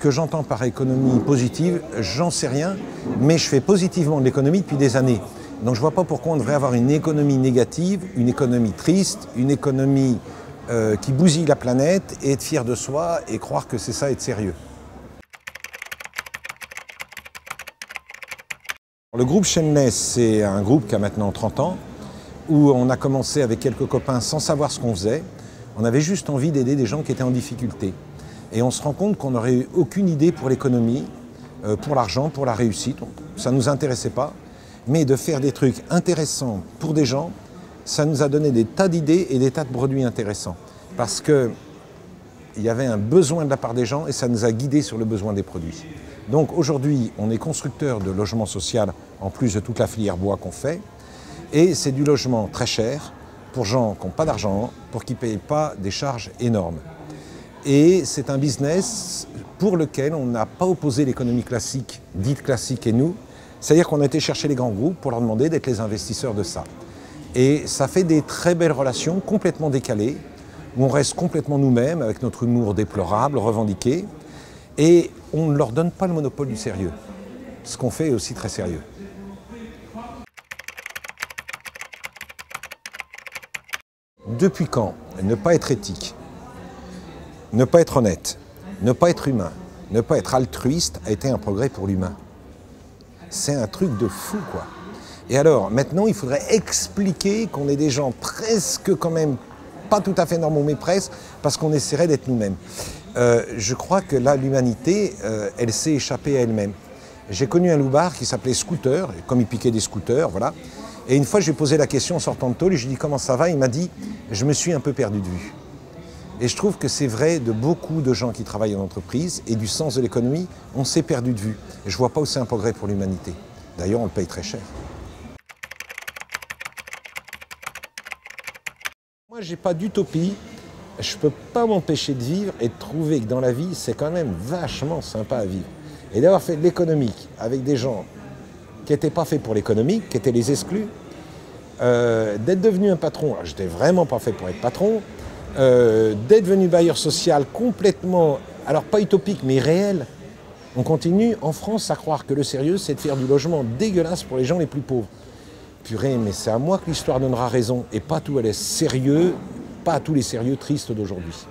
que j'entends par économie positive, j'en sais rien, mais je fais positivement de l'économie depuis des années. Donc je ne vois pas pourquoi on devrait avoir une économie négative, une économie triste, une économie qui bousille la planète et être fier de soi et croire que c'est ça être sérieux. Le groupe Shameless, c'est un groupe qui a maintenant 30 ans, où on a commencé avec quelques copains sans savoir ce qu'on faisait. On avait juste envie d'aider des gens qui étaient en difficulté. Et on se rend compte qu'on n'aurait eu aucune idée pour l'économie, pour l'argent, pour la réussite. Ça ne nous intéressait pas. Mais de faire des trucs intéressants pour des gens, ça nous a donné des tas d'idées et des tas de produits intéressants. Parce qu'il y avait un besoin de la part des gens et ça nous a guidés sur le besoin des produits. Donc aujourd'hui, on est constructeur de logement social, en plus de toute la filière bois qu'on fait. Et c'est du logement très cher, pour gens qui n'ont pas d'argent, pour qui ne payent pas des charges énormes. Et c'est un business pour lequel on n'a pas opposé l'économie classique, dite classique, et nous. C'est-à-dire qu'on a été chercher les grands groupes pour leur demander d'être les investisseurs de ça. Et ça fait des très belles relations complètement décalées, où on reste complètement nous-mêmes, avec notre humour déplorable, revendiqué. Et on ne leur donne pas le monopole du sérieux. Ce qu'on fait est aussi très sérieux. Depuis quand ne pas être éthique, ne pas être honnête, ne pas être humain, ne pas être altruiste a été un progrès pour l'humain? C'est un truc de fou, quoi. Et alors, maintenant, il faudrait expliquer qu'on est des gens presque quand même, pas tout à fait normaux, mais presque, parce qu'on essaierait d'être nous-mêmes. Je crois que là, l'humanité, elle s'est échappée à elle-même. J'ai connu un loupard qui s'appelait Scooter, comme il piquait des scooters, voilà. Et une fois, je lui ai posé la question en sortant de tôle, et je lui ai dit « Comment ça va ?» Il m'a dit « Je me suis un peu perdu de vue ». Et je trouve que c'est vrai de beaucoup de gens qui travaillent en entreprise et du sens de l'économie, on s'est perdu de vue. Et je ne vois pas où c'est un progrès pour l'humanité. D'ailleurs, on le paye très cher. Moi, je n'ai pas d'utopie. Je ne peux pas m'empêcher de vivre et de trouver que dans la vie, c'est quand même vachement sympa à vivre. Et d'avoir fait de l'économique avec des gens qui n'étaient pas faits pour l'économique, qui étaient les exclus, d'être devenu un patron, alors je n'étais vraiment pas fait pour être patron, d'être devenu bailleur social complètement, alors pas utopique, mais réel. On continue en France à croire que le sérieux, c'est de faire du logement dégueulasse pour les gens les plus pauvres. Purée, mais c'est à moi que l'histoire donnera raison, et pas tout elle est sérieux, pas à tous les sérieux tristes d'aujourd'hui.